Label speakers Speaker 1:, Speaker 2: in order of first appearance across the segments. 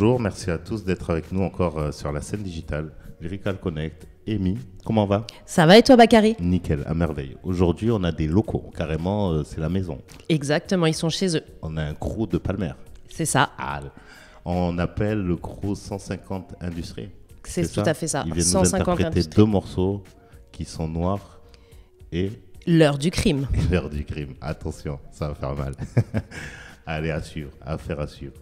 Speaker 1: bonjour, merci à tous d'être avec nous encore sur la scène digitale. Lyrical Connect, Amy, comment va?
Speaker 2: Ça va et toi Bakary?
Speaker 1: Nickel, à merveille. Aujourd'hui, on a des locaux, carrément, c'est la maison.
Speaker 2: Exactement, ils sont chez eux.
Speaker 1: On a un crew de Palmer.
Speaker 2: C'est ça.
Speaker 1: Ah, on appelle le crew 150 Industries.
Speaker 2: C'est tout à fait ça.
Speaker 1: Ils viennent nous interpréter deux morceaux qui sont noirs et...
Speaker 2: L'heure du crime.
Speaker 1: L'heure du crime. Attention, ça va faire mal. Allez, assure, affaire à suivre.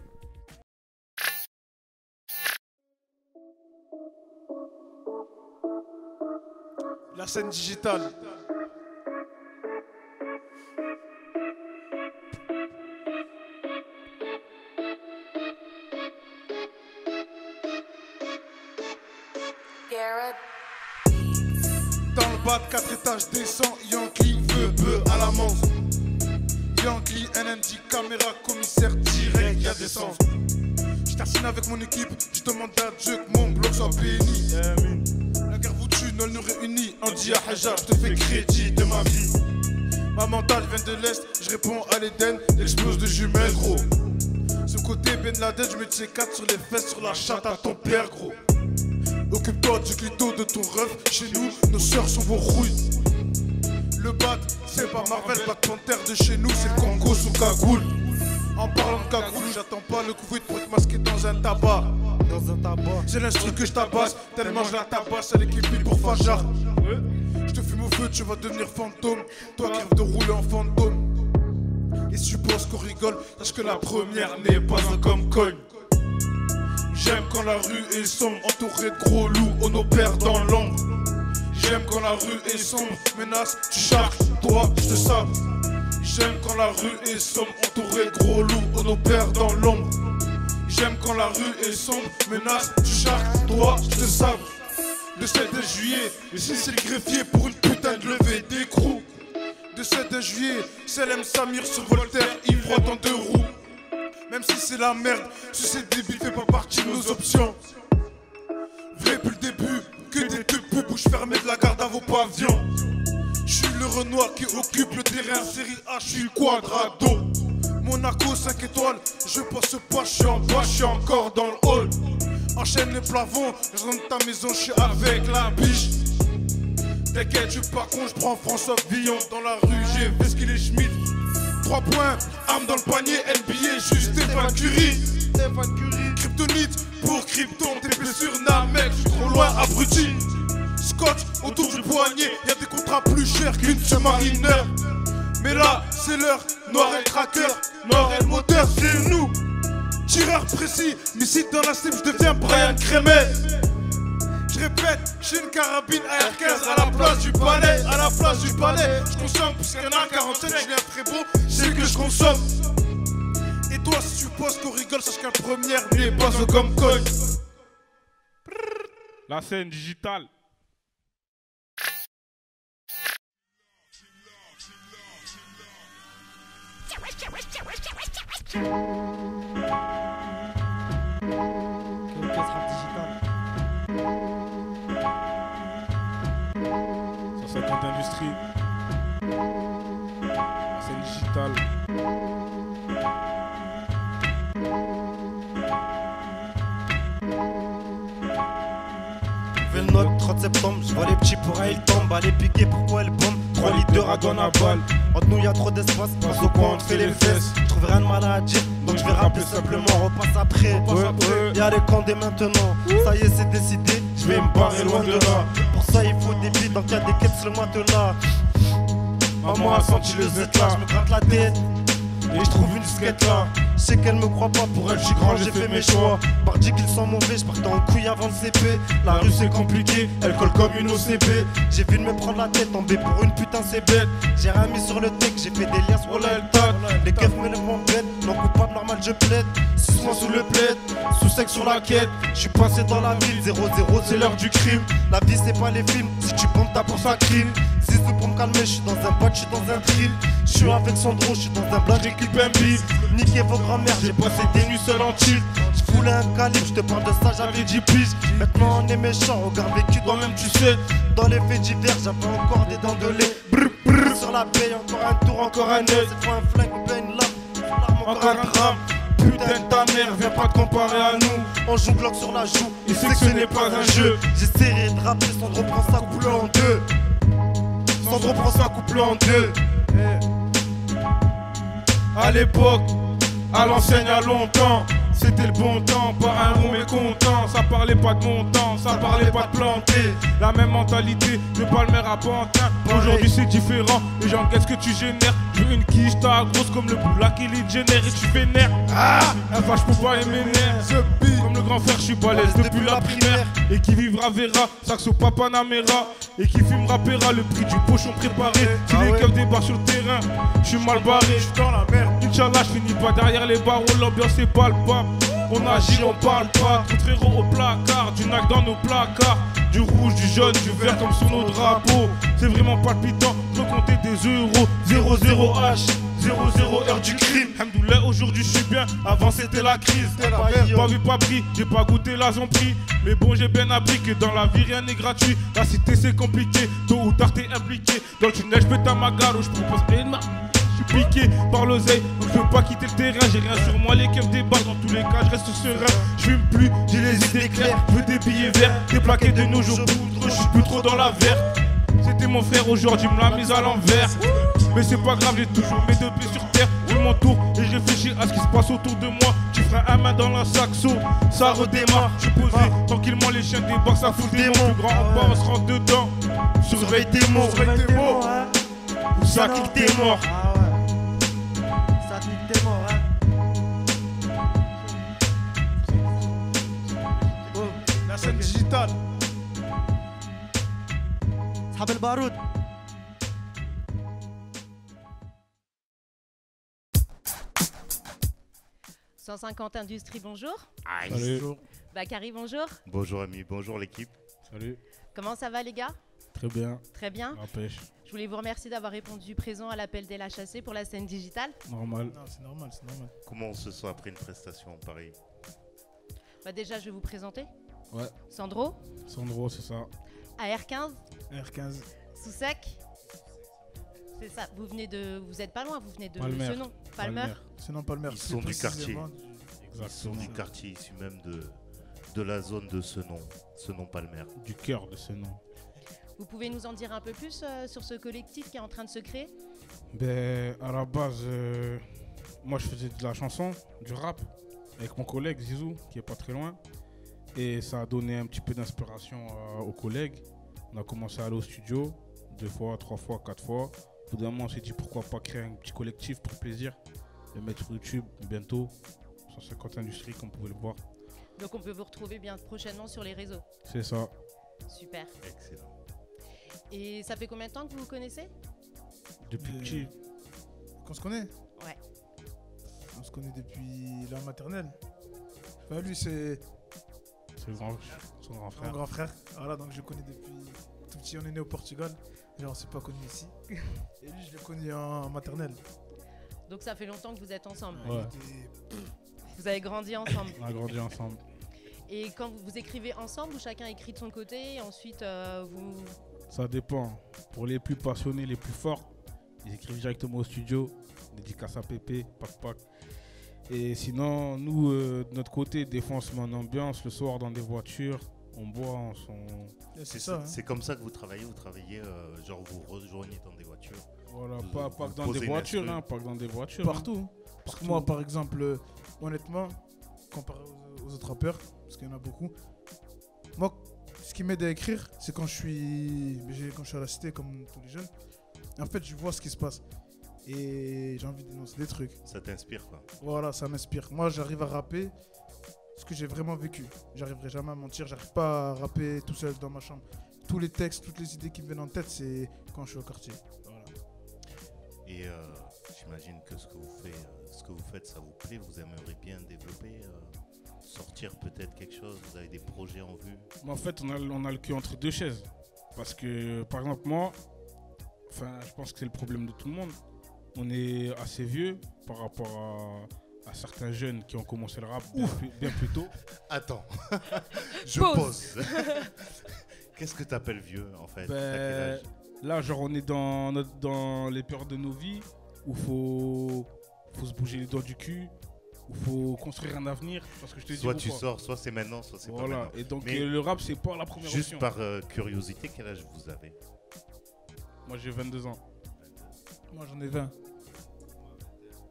Speaker 3: La scène digitale. Dans le bas de 4 étages descend, Yankee veut bœuf à la manche. Yankee, NMD, caméra, commissaire direct, y'a des sens. J'tassine avec mon équipe, je demande à Dieu que mon bloc soit béni. La guerre vous tue, nous nous réunit. Andy à Hajar, je te fais crédit de ma vie. Ma mentale vient de l'Est, je réponds à l'Éden, explose de jumelles gros. Ce côté Ben Laden, je mets de C4 sur les fesses, sur la chatte à ton père gros. Occupe-toi du clito de ton ref, chez nous, nos sœurs sont vos rouilles. Le bat, c'est pas Marvel, Black Panther de chez nous, c'est le Congo sous cagoule. En parlant de cagoule, j'attends pas le Covid pour être masqué dans un tabac. J'ai l'instru que je tabasse, tellement je la tabasse, elle est équipée pour Fajar. Je te fume au feu, tu vas devenir fantôme. Toi qui rêves de rouler en fantôme. Et si tu penses qu'on rigole, sache que la première n'est pas un comme-cogne. J'aime quand la rue est sombre, entourée de gros loups, on opère dans l'ombre. J'aime quand la rue est sombre, menace, tu charges, toi, je te sape. J'aime quand la rue est sombre, entourée de gros loups, on opère dans l'ombre. J'aime quand la rue est sombre, menace, tu charges, toi, je te sape. Le 7 juillet, ici c'est le greffier pour une putain de levée d'écrou. Le 7 juillet, c'est M. Samir sur Voltaire, ivre dans deux roues. Même si c'est la merde, si c'est débile, fait pas partie de nos options. Vrai depuis le début, que des deux pubs, bouche fermée de la garde à vos pavillons. J'suis le Renoir qui occupe le terrain, série A, j'suis le Quadrado. Monaco 5 étoiles, je passe pas, j'suis en bas, j'suis encore dans le hall. Enchaîne les plafonds, je rentre ta maison, j'suis avec la biche. T'inquiète, j'suis pas con, j'prends François Villon. Dans la rue, j'ai vu ce qu'il est Schmidt. 3 points, arme dans le panier, NBA, juste Stéphane Curry. Kryptonite pour Krypton, tes blessures Namek, j'suis trop loin, abruti. Scotch autour du poignet, y'a des contrats plus chers qu'une submarineur. Mais là, c'est l'heure, noir et tracker, noir et le moteur, c'est nous. Tireur précis, missile dans la cible, je deviens Brian Crémet. Je répète, j'ai une carabine AR-15 à la place du palais, à la place du palais. Je consomme puisqu'il y en a 47, je viens très beau, c'est que je consomme. Et toi, si tu penses qu'on rigole, sache qu'un première n'est pas un comme cogne.
Speaker 4: La scène digitale. Industrie, c'est digital.
Speaker 5: Fais le note, 30 septembre, je vois les petits pour ils tombent. Allez piquer, pourquoi elle bombe? 3 litres de ragon à balle. Entre nous y'a trop d'espace, passe au coin, on te fait les fesses. Je trouve rien de mal à dire, donc je vais rappeler simplement. Repasse après, y'a les camps dès maintenant. Ça y est, c'est décidé, je vais me barrer loin de là. Pour ça, il faut des billes, donc y'a des quêtes sur le matelas. Maman a senti le Z là, je me gratte la tête et je trouve une disquette là. Je sais qu'elle me croit pas, pour elle je suis grand, j'ai fait mes choix. Parti qu'ils sont mauvais, je partais en couille avant le CP. La rue c'est compliqué, elle colle comme une OCB. J'ai vu de me prendre la tête, tomber pour une putain c'est bête. J'ai rien mis sur le tech, j'ai fait des liens sur la tag. Les keufs me lèvent en bête, non coupable normal je plaide. 6 mois sous le plaid, sous sec sur la quête. Je suis passé dans la ville, 0-0 c'est l'heure du crime. La vie c'est pas les films, si tu pompes ta pour ça crime. Zizou pour me calmer, je suis dans un bot, je suis dans un drill. Je suis avec Sandro, je suis dans un blague, j'équipe un beat. Niquez vos grand-mères, j'ai passé des nuits seul en chill. Je voulais un calibre, je te parle de ça, j'avais 10 piges. Maintenant on est méchant, regarde vécu toi-même tu sais. Dans les faits divers, j'avais encore des dents de lait. Brr brr sur la paye, encore un tour, encore un œil. Cette fois un flingue, ou bien une lame, encore un drame.
Speaker 4: putain de ta mère, viens pas te comparer à nous.
Speaker 5: On joue Glock sur la joue,
Speaker 4: Il sait que ce n'est pas un jeu.
Speaker 5: J'essaierai de rapper, Sandro prend sa couple en deux.
Speaker 4: Sandro prend sa couple en deux. À l'époque, à l'enseigne, à longtemps, c'était le bon temps, pas un rond mécontent. Ça parlait pas de montant, ça parlait pas de planter. La même mentalité de Palmer à Pantin. Aujourd'hui c'est différent, les gens qu'est-ce que tu génères. Je veux une quiche, t'as grosse comme le boula qui les génère et tu vénères. Ah, un vache pour pas aimer nerfs. Comme le grand frère, je suis balèze depuis la primaire. Et qui vivra verra, saxo pas Panamera. Et qui fumera paiera le prix du pochon préparé. Si les keufs débarquent sur le terrain, je suis mal barré. Je suis dans la merde. Inch'Allah, je finis pas derrière les barreaux, l'ambiance est palpable. On agit, on parle pas, tout frérot au placard, du nac dans nos placards, du rouge, du jaune, du vert comme sur nos drapeaux. C'est vraiment palpitant de compter des euros. 00H, 00 heure du crime. Hamdoullah, aujourd'hui je suis bien, avant c'était la crise. Pas vu, pas pris, j'ai pas goûté la zombie. Mais bon, j'ai bien appris que dans la vie rien n'est gratuit. La cité c'est compliqué, tôt ou tard t'es impliqué. Dans le tunnel, je pète à ma gare où je propose une marque. Je suis piqué par l'oseille, donc je veux pas quitter le terrain. J'ai rien sur moi, les keufs débarquent. Dans tous les cas, je reste serein. Je fume plus, j'ai les idées claires. Je veux des billets verts, des plaquettes de nos jours poudre. Je suis plus trop dans la verte. C'était mon frère, aujourd'hui me l'a mise à l'envers. Mais c'est pas grave, j'ai toujours mes deux pieds sur terre. Je m'entoure et je réfléchis à ce qui se passe autour de moi. Tu feras un main dans la saxo, ça redémarre. Je suis posé, tranquillement les chiens débarquent, ça fout des mots. Plus grand en bas, on se rentre dedans. Surveille tes mots, ou ça clique tes morts.
Speaker 5: T'es mort, hein.
Speaker 3: La scène digitale.
Speaker 5: Sabel Baroud.
Speaker 2: « 150 Industries, bonjour.
Speaker 4: Salut.
Speaker 2: Bakary, bonjour.
Speaker 1: Bonjour amis, bonjour l'équipe.
Speaker 4: Salut.
Speaker 2: Comment ça va les gars?
Speaker 4: Très bien.
Speaker 2: Très bien.
Speaker 4: La pêche.
Speaker 2: Je voulais vous remercier d'avoir répondu présent à l'appel d'LHAC pour la scène digitale.
Speaker 4: Normal.
Speaker 3: Non, c'est normal, c'est normal.
Speaker 1: Comment on se sent après une prestation pareille?
Speaker 2: Bah déjà, je vais vous présenter.
Speaker 4: Ouais.
Speaker 2: Sandro,
Speaker 4: Sandro, c'est ça.
Speaker 2: AR15,
Speaker 3: R15.
Speaker 2: Soussec. C'est ça, vous êtes pas loin, vous venez de
Speaker 4: Palmer.
Speaker 2: ce nom. Palmer.
Speaker 3: Sinon, pas le maire.
Speaker 1: Ils sont du quartier.
Speaker 4: Exactement.
Speaker 1: Ils sont du quartier, issus même de la zone de ce nom Palmer.
Speaker 4: Du cœur de ce nom.
Speaker 2: Vous pouvez nous en dire un peu plus sur ce collectif qui est en train de se créer?
Speaker 4: Ben, à la base, moi je faisais de la chanson, du rap, avec mon collègue Zizou, qui est pas très loin. Et ça a donné un petit peu d'inspiration aux collègues. On a commencé à aller au studio, 2 fois, 3 fois, 4 fois. Au bout d'un moment, on s'est dit pourquoi pas créer un petit collectif pour plaisir. Le mettre sur YouTube bientôt, 150 Industries, comme vous pouvez le voir.
Speaker 2: Donc on peut vous retrouver bien prochainement sur les réseaux.
Speaker 4: C'est ça.
Speaker 2: Super.
Speaker 1: Excellent.
Speaker 2: Et ça fait combien de temps que vous vous connaissez?
Speaker 4: Depuis petit.
Speaker 3: Qu'on se connaît?
Speaker 2: Ouais.
Speaker 3: On se connaît depuis la maternelle. Enfin, lui, c'est
Speaker 4: C'est son grand
Speaker 3: mon
Speaker 4: frère.
Speaker 3: grand frère. Voilà, donc je le connais depuis tout petit. On est né au Portugal. Et on s'est pas connu ici. Et lui, je l'ai connu en maternelle.
Speaker 2: Donc ça fait longtemps que vous êtes ensemble.
Speaker 4: Ouais.
Speaker 3: Il était-
Speaker 2: Vous avez grandi ensemble.
Speaker 4: On a grandi ensemble.
Speaker 2: Et quand vous écrivez ensemble ou chacun écrit de son côté et ensuite vous...
Speaker 4: Ça dépend. Pour les plus passionnés, les plus forts, ils écrivent directement au studio. Dédicace à Pépé, Pac. Et sinon, nous, de notre côté, des fois on se met en ambiance le soir dans des voitures. On boit, on s'en...
Speaker 3: Et c'est ça. Hein.
Speaker 1: C'est comme ça que vous travaillez genre vous rejoignez dans des voitures.
Speaker 4: Voilà,
Speaker 1: Vous-
Speaker 4: pas
Speaker 1: vous
Speaker 4: que dans
Speaker 1: posez
Speaker 4: des
Speaker 1: une
Speaker 4: voitures,
Speaker 1: instru.
Speaker 4: pas que dans des voitures.
Speaker 3: Partout. Parce que moi, par exemple, honnêtement, comparé aux autres rappeurs, parce qu'il y en a beaucoup, moi, ce qui m'aide à écrire, c'est quand je suis à la cité, comme tous les jeunes. En fait, je vois ce qui se passe. Et j'ai envie d'énoncer des trucs.
Speaker 1: Ça t'inspire quoi.
Speaker 3: Voilà, ça m'inspire. Moi, j'arrive à rapper ce que j'ai vraiment vécu. J'arriverai jamais à mentir. J'arrive pas à rapper tout seul dans ma chambre. Tous les textes, toutes les idées qui me viennent en tête, c'est quand je suis au quartier. Voilà.
Speaker 1: Et j'imagine que ce que vous faites, ça vous plaît. Vous aimeriez bien développer, sortir peut-être quelque chose. Vous avez des projets en vue.
Speaker 4: Mais en fait, on a le cul entre deux chaises. Parce que, par exemple, moi, je pense que c'est le problème de tout le monde. On est assez vieux par rapport à certains jeunes qui ont commencé le rap bien plus tôt.
Speaker 1: Attends, je
Speaker 2: Pause.
Speaker 1: pose. Qu'est-ce que t'appelles vieux en fait? T'as quel âge?
Speaker 4: Là, genre, on est dans les périodes de nos vies où faut se bouger les doigts du cul, il faut construire un avenir. Parce que je te dis
Speaker 1: Soit tu
Speaker 4: pourquoi.
Speaker 1: sors, soit c'est maintenant, soit c'est pas
Speaker 4: Voilà,
Speaker 1: maintenant.
Speaker 4: et donc
Speaker 1: Mais
Speaker 4: le rap, c'est pas la première
Speaker 1: juste
Speaker 4: option.
Speaker 1: par curiosité, quel âge vous avez?
Speaker 4: Moi, j'ai 22 ans.
Speaker 3: Moi j'en ai 20.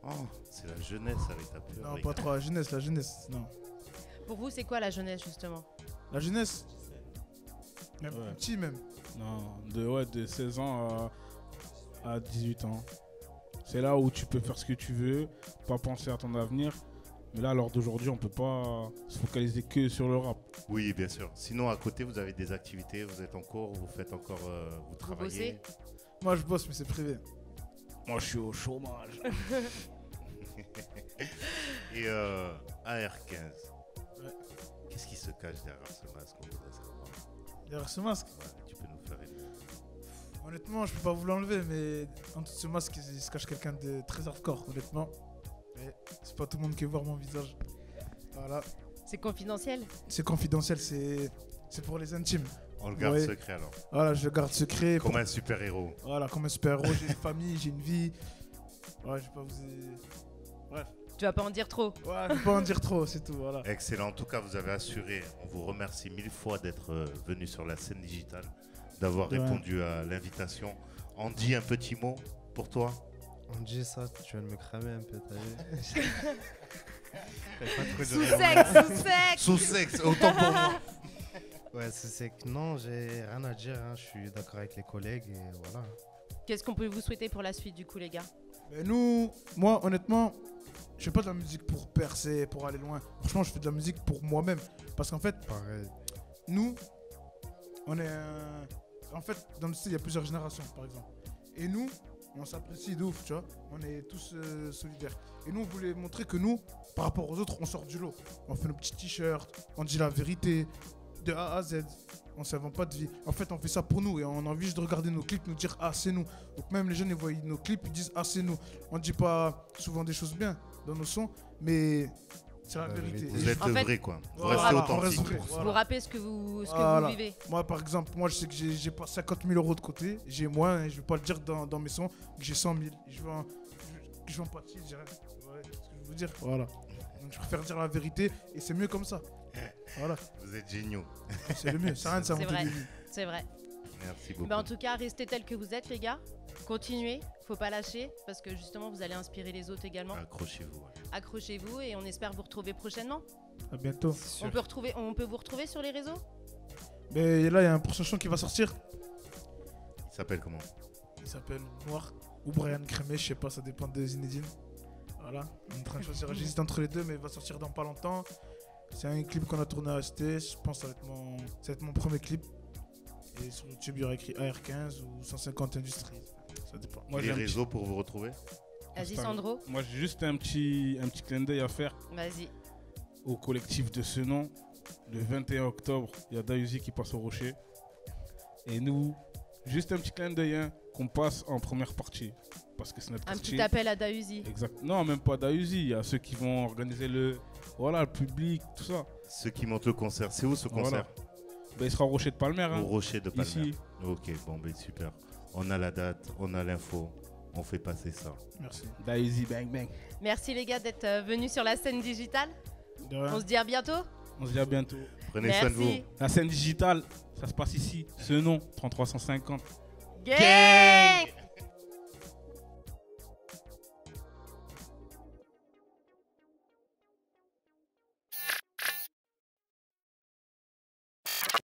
Speaker 1: Oh, c'est la jeunesse avec ta peur.
Speaker 3: Non,
Speaker 1: les
Speaker 3: pas
Speaker 1: gars.
Speaker 3: trop la jeunesse, non.
Speaker 2: Pour vous, c'est quoi la jeunesse justement?
Speaker 3: La jeunesse même
Speaker 4: Ouais.
Speaker 3: petit même.
Speaker 4: Non, de 16 ans à 18 ans. C'est là où tu peux faire ce que tu veux, pas penser à ton avenir. Mais là, à l'heure d'aujourd'hui, on peut pas se focaliser que sur le rap.
Speaker 1: Oui, bien sûr. Sinon, à côté, vous avez des activités, vous êtes en cours, vous faites encore, vous travaillez.
Speaker 2: bossez?
Speaker 3: Moi je bosse mais c'est privé.
Speaker 4: Moi, je suis au chômage.
Speaker 1: Et AR15.
Speaker 3: Ouais.
Speaker 1: Qu'est-ce qui se cache derrière ce masque? On voudrait savoir.
Speaker 3: Derrière ce masque,
Speaker 1: Ouais, tu peux nous faire une...
Speaker 3: honnêtement je peux pas vous l'enlever mais en dessous de ce masque il se cache quelqu'un de très hardcore honnêtement. Mais c'est pas tout le monde qui voit mon visage. Voilà.
Speaker 2: C'est confidentiel?
Speaker 3: C'est confidentiel, c'est pour les intimes.
Speaker 1: On le garde
Speaker 3: Ouais.
Speaker 1: secret alors.
Speaker 3: Voilà, je le garde secret.
Speaker 1: Comme un super-héros.
Speaker 3: Voilà, comme un super-héros, j'ai une famille, j'ai une vie. Ouais, je vais pas vous... Bref.
Speaker 2: Tu vas pas en dire trop?
Speaker 3: Ouais, je vais pas en dire trop, c'est tout, voilà.
Speaker 1: Excellent. En tout cas, vous avez assuré. On vous remercie 1000 fois d'être venu sur la scène digitale, d'avoir
Speaker 3: De rien.
Speaker 1: répondu à l'invitation. Andy, un petit mot pour toi?
Speaker 5: On dit ça, tu viens de me cramer un peu, t'as vu? J'avais pas trop de
Speaker 2: Sous
Speaker 5: raison.
Speaker 2: sexe, sous sexe.
Speaker 1: Sous sexe, autant pour moi.
Speaker 5: Ouais, c'est que non, j'ai rien à dire, hein. Je suis d'accord avec les collègues et voilà.
Speaker 2: Qu'est-ce qu'on peut vous souhaiter pour la suite du coup les gars?
Speaker 3: Mais nous, moi, honnêtement, je fais pas de la musique pour percer, pour aller loin. Franchement, je fais de la musique pour moi-même. Parce qu'en fait,
Speaker 5: Pareil.
Speaker 3: nous, on est en fait, dans le style, il y a plusieurs générations, par exemple. Et nous, on s'apprécie de ouf, tu vois. On est tous solidaires. Et nous, on voulait montrer que nous, par rapport aux autres, on sort du lot. On fait nos petits t-shirts, on dit la vérité, de A à Z. On ne s'invente pas de vie. En fait, on fait ça pour nous et on a envie juste de regarder nos clips, nous dire ah, c'est nous. Donc, même les jeunes, ils voient nos clips, ils disent ah, c'est nous. On ne dit pas souvent des choses bien dans nos sons, mais c'est la
Speaker 5: La
Speaker 3: vérité.
Speaker 5: vérité.
Speaker 3: Et
Speaker 1: Vous êtes
Speaker 2: En fait,
Speaker 1: vrai, quoi. Vous
Speaker 3: voilà,
Speaker 1: restez
Speaker 3: on
Speaker 1: authentique.
Speaker 3: reste vrai, voilà.
Speaker 2: Vous rappelez ce que vous
Speaker 3: Voilà.
Speaker 2: vivez.
Speaker 3: Moi, par exemple, moi, je sais que j'ai pas 50 000 euros de côté. J'ai moins, et je vais pas le dire dans mes sons, que j'ai 100 000. Je vais en pâtir, je dirais. Ouais, c'est ce que je veux dire. Voilà. Donc, je préfère dire la vérité et c'est mieux comme ça. Voilà,
Speaker 1: Vous êtes géniaux.
Speaker 3: c'est le mieux. Ça rien de
Speaker 2: C'est
Speaker 3: s'inventer
Speaker 2: vrai.
Speaker 3: des vies.
Speaker 2: C'est vrai.
Speaker 1: Merci beaucoup.
Speaker 2: En tout cas, restez tels que vous êtes les gars. Continuez, faut pas lâcher parce que justement vous allez inspirer les autres également.
Speaker 1: Accrochez-vous. ouais.
Speaker 2: Accrochez-vous et on espère vous retrouver prochainement.
Speaker 3: À bientôt.
Speaker 2: On peut vous retrouver sur les réseaux?
Speaker 3: Mais là, il y a un prochain son qui va sortir.
Speaker 1: Il s'appelle comment?
Speaker 3: Il s'appelle Noir ou Brian Crémé, je sais pas, ça dépend de Zinedine. Voilà, on est en train de choisir. J'hésite entre les deux, mais il va sortir dans pas longtemps. C'est un clip qu'on a tourné à ST. Je pense que ça va être mon premier clip. Et sur YouTube, il y aura écrit AR15 ou 150 Industries. Ça dépend.
Speaker 4: Moi,
Speaker 1: Les
Speaker 4: j'ai un petit-
Speaker 1: réseaux pour vous retrouver?
Speaker 2: Vas-y
Speaker 4: Instagram.
Speaker 2: Sandro,
Speaker 4: Moi, j'ai juste un petit clin d'œil à faire
Speaker 2: vas-y.
Speaker 4: au collectif de ce nom. Le 21 octobre, il y a Dayuzi qui passe au Rocher. Et nous, juste un petit clin d'œil hein, qu'on passe en première partie. Parce que c'est notre
Speaker 2: Un
Speaker 4: quartier.
Speaker 2: petit appel à Dayuzi.
Speaker 4: Exact. Non, même pas Dayuzi. Il y a ceux qui vont organiser le public, tout ça.
Speaker 1: Ceux qui montent le concert, c'est où ce concert?
Speaker 4: Voilà. Ben, il sera au Rocher de Palmer. Hein.
Speaker 1: Au Rocher de Palmer.
Speaker 4: Ici.
Speaker 1: Ok, bon, ben super. On a la date, on a l'info, on fait passer ça.
Speaker 3: Merci.
Speaker 4: Dayuzi, bang bang.
Speaker 2: Merci les gars d'être venus sur la scène digitale.
Speaker 3: De rien.
Speaker 2: On se dit à bientôt.
Speaker 4: On se dit à bientôt.
Speaker 1: Prenez soin de vous.
Speaker 2: Merci.
Speaker 4: La scène digitale, ça se passe ici. Ce nom, 3350.
Speaker 2: Gang